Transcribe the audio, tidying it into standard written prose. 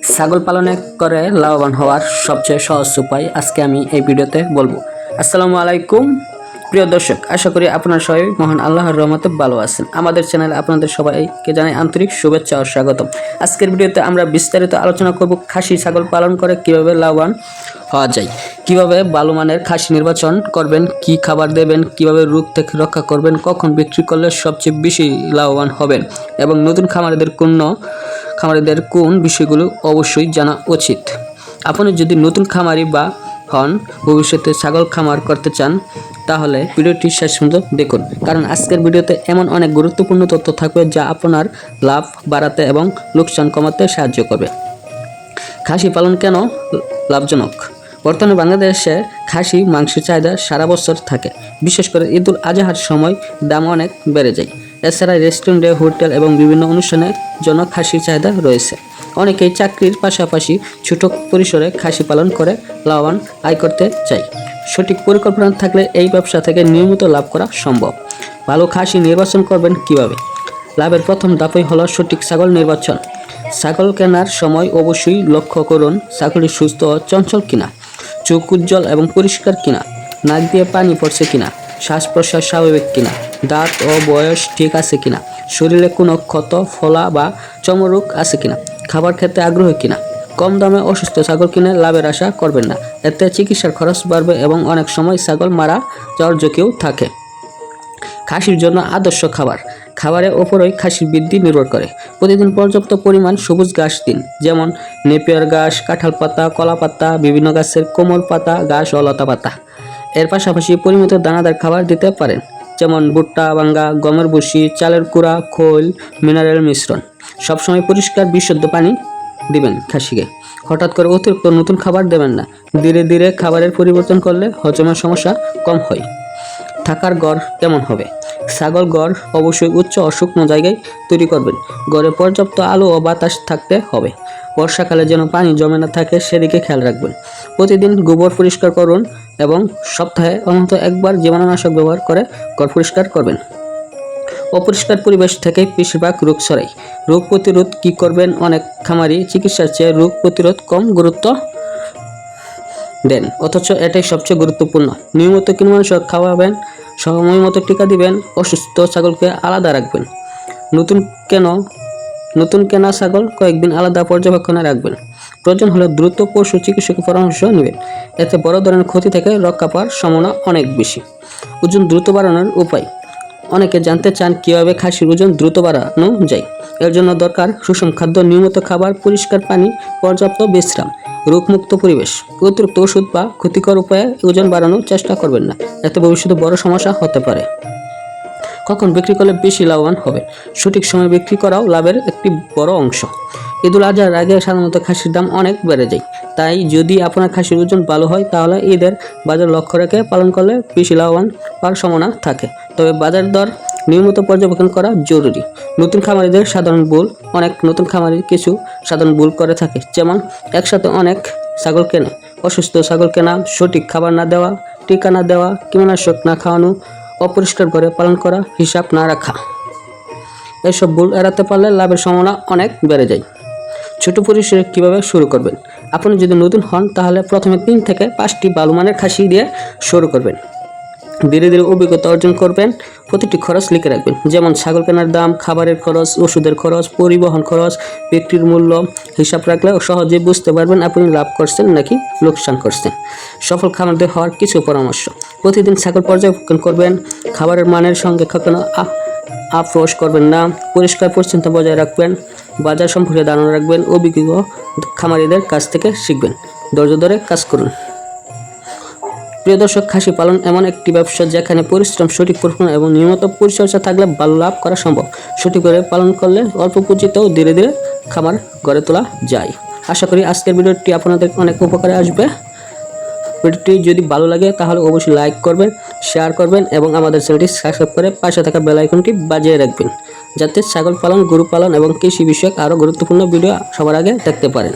ছাগল পালনে করে লাভবান হওয়ার সবচেয়ে সহজ উপায় আজকে আমি এই ভিডিওতে বলবো। আসসালামু আলাইকুম প্রিয় দর্শক, আশা করি আপনারা সবাই মহান আল্লাহর রহমতে ভালো আছেন। আমাদের চ্যানেলে আপনাদের সবাইকে জানাই আন্তরিক শুভেচ্ছা ও স্বাগতম। আজকের ভিডিওতে আমরা বিস্তারিত আলোচনা করব খাসি ছাগল পালন করে কিভাবে লাভবান হওয়া যায়, কিভাবে ভালো মানের খাসি নির্বাচন করবেন, কি খাবার দেবেন, কিভাবে রোগ থেকে রক্ষা করবেন, কখন বিক্রি করলে সবচেয়ে বেশি লাভবান হবেন এবং নতুন খামারিদের কোন বিষয়গুলো অবশ্যই জানা উচিত। আপনি যদি নতুন খামারি বা হন, ভবিষ্যতে ছাগল খামার করতে চান, তাহলে ভিডিওটি শেষ পর্যন্ত দেখুন, কারণ আজকের ভিডিওতে এমন অনেক গুরুত্বপূর্ণ তথ্য থাকবে যা আপনার লাভ বাড়াতে এবং লোকসান কমাতে সাহায্য করবে। খাসি পালন কেন লাভজনক? বর্তমানে বাংলাদেশে খাসি মাংসের চাহিদা সারা বছর থাকে, বিশেষ করে ঈদ উল আজহার সময় দাম অনেক বেড়ে যায়। এছাড়া রেস্টুরেন্টে, হোটেল এবং বিভিন্ন অনুষ্ঠানের জন্য খাসির চাহিদা রয়েছে। অনেকেই চাকরির পাশাপাশি ছোট পরিসরে খাসি পালন করে লাভবান আয় করতে চায়। সঠিক পরিকল্পনা থাকলে এই ব্যবসা থেকে নিয়মিত লাভ করা সম্ভব। ভালো খাসি নির্বাচন করবেন কিভাবে? লাভের প্রথম ধাপই হলো সঠিক ছাগল নির্বাচন। ছাগল কেনার সময় অবশ্যই লক্ষ্য করুন ছাগলটি সুস্থ ও চঞ্চল কিনা, চোখ উজ্জ্বল এবং পরিষ্কার কিনা, নাক দিয়ে পানি পড়ছে কিনা, শ্বাস প্রশ্বাস স্বাভাবিক কিনা, দাঁত ও বয়স ঠিক আছে কিনা, শরীরে কোনো ক্ষত, ফোলা বা চর্মরোগ আছে কিনা, খাবার খেতে আগ্রহী কিনা। কম দামে অসুস্থ ছাগল কিনে লাভের আশা করবেন না, এতে চিকিৎসার খরচ বাড়বে এবং অনেক সময় ছাগল মারা যাওয়ার ঝুঁকিও থাকে। খাসির জন্য আদর্শ খাবারের ওপরই খাসির বৃদ্ধি নির্ভর করে। প্রতিদিন পর্যাপ্ত পরিমাণ সবুজ ঘাস দিন, যেমন নেপিয়ার ঘাস, কাঁঠাল পাতা, কলা পাতা, বিভিন্ন গাছের কোমল পাতা, ঘাস ও লতা পাতা। এর পাশাপাশি পরিমিত দানাদার খাবার দিতে পারেন, যেমন ভুট্টা, বাঙ্গা, গমের ভুসি, চালের কুড়া, খোল, মিনারেল মিশ্রণ। সবসময় পরিষ্কার বিশুদ্ধ পানি দিবেন খাসিকে। হঠাৎ করে অতিরিক্ত নতুন খাবার দেবেন না, ধীরে ধীরে খাবারের পরিবর্তন করলে হজমের সমস্যা কম হয়। থাকার ঘর কেমন হবে? ছাগল ঘর অবশ্যই উচ্চ ও শুকনো জায়গায় তৈরি করবেন। ঘরে পর্যাপ্ত আলো ও বাতাস থাকতে হবে। বর্ষাকালে যেন পানি জমে না থাকে সেদিকে খেয়াল রাখবেন। প্রতিদিন গোবর পরিষ্কার করুন এবং সপ্তাহে অন্তত একবার জীবাণুনাশক ব্যবহার করে ঘর পরিষ্কার করবেন। অপরিষ্কার পরিবেশ থেকে বেশিরভাগ রোগ ছড়ায়। রোগ প্রতিরোধ কি করবেন? অনেক খামারি চিকিৎসার চেয়ে রোগ প্রতিরোধ কম গুরুত্ব দেন, অথচ এটাই সবচেয়ে গুরুত্বপূর্ণ। নিয়মিত কীটনাশক খাওয়াবেন, সময় মতো টিকা দিবেন, অসুস্থ ছাগলকে আলাদা রাখবেন। নতুন কেনা ছাগল কয়েকদিন আলাদা পর্যবেক্ষণে রাখবেন। প্রয়োজন হলে দ্রুত পশু চিকিৎসকের পরামর্শ নেবেন, এতে বড় ধরনের ক্ষতি থেকে রক্ষা পাওয়ার সম্ভাবনা অনেক বেশি। ওজন দ্রুত বাড়ানোর উপায়। অনেকে জানতে চান কিভাবে খাসির ওজন দ্রুত বাড়ানো যায়। এর জন্য দরকার সুষম খাদ্য, নিয়মিত খাবার, পরিষ্কার পানি, পর্যাপ্ত বিশ্রাম, রোগমুক্ত পরিবেশ। অতিরিক্ত ওষুধ বা ক্ষতিকর উপায়ে ওজন বাড়ানোর চেষ্টা করবেন না, এতে ভবিষ্যতে বড় সমস্যা হতে পারে। কখন বিক্রি করলে বেশি লাভবান হবে? সঠিক সময় বিক্রি করাও লাভের একটি বড় অংশ। ঈদ উল আজহার আগে সাধারণত খাসির দাম অনেক বেড়ে যায়, তাই যদি আপনার খাসির ওজন ভালো হয় তাহলে ঈদের বাজার লক্ষ্য রেখে পালন করলে বেশি লাভবান পাওয়ার সম্ভাবনা থাকে। তবে বাজার দর নিয়মিত পর্যবেক্ষণ করা জরুরি। নতুন খামারিদের সাধারণ ভুল। অনেক নতুন খামারি কিছু সাধারণ ভুল করে থাকে, যেমন একসাথে অনেক ছাগল কেনে, অসুস্থ ছাগল কেনা, সঠিক খাবার না দেওয়া, টিকা না দেওয়া, কীটনাশক না খাওয়ানো, অপরিষ্কার করে পালন করা, হিসাব না রাখা। এসব ভুল এড়াতে পারলে লাভের সম্ভাবনা অনেক বেড়ে যায়। ছোট পরিসরে কীভাবে শুরু করবেন? আপনি যদি নতুন হন তাহলে প্রথমে 3 থেকে 5টি ভালো মানের খাসি দিয়ে শুরু করবেন। ধীরে ধীরে অভিজ্ঞতা অর্জন করবেন। প্রতিটি খরচ লিখে রাখবেন, যেমন ছাগল কেনার দাম, খাবারের খরচ, ওষুধের খরচ, পরিবহন খরচ, বিক্রির মূল্য। হিসাব রাখলে সহজেই বুঝতে পারবেন আপনি লাভ করছেন নাকি লোকসান করছেন। সফল খামারদের হওয়ার কিছু পরামর্শ। প্রতিদিন ছাগল পর্যবেক্ষণ করবেন। খাবারের মানের সঙ্গে কখনো আপোষ করবেন না। পরিষ্কার পরিচ্ছন্নতা বজায় রাখবেন। বাজার সম্পর্কে ধারণা রাখবেন। অভিজ্ঞ খামারিদের কাছ থেকে শিখবেন। ধৈর্য ধরে কাজ করুন। প্রিয় দর্শক, খাসি পালন এমন একটি ব্যবসা যেখানে পরিশ্রম, সঠিক পরিকল্পনা এবং নিয়মিত পরিচর্যা থাকলে ভালো লাভ করা সম্ভব। সঠিকভাবে পালন করলে অল্প পুঁজিতেও ধীরে ধীরে খামার গড়ে তোলা যায়। আশা করি আজকের ভিডিওটি আপনাদের অনেক উপকারে আসবে। ভিডিওটি যদি ভালো লাগে তাহলে অবশ্যই লাইক করবেন, শেয়ার করবেন এবং আমাদের চ্যানেলটি সাবস্ক্রাইব করে পাশে থাকা বেল আইকনটি বাজিয়ে রাখবেন, যাতে ছাগল পালন, গরু পালন এবং কৃষি বিষয়ক আরও গুরুত্বপূর্ণ ভিডিও সবার আগে দেখতে পারেন।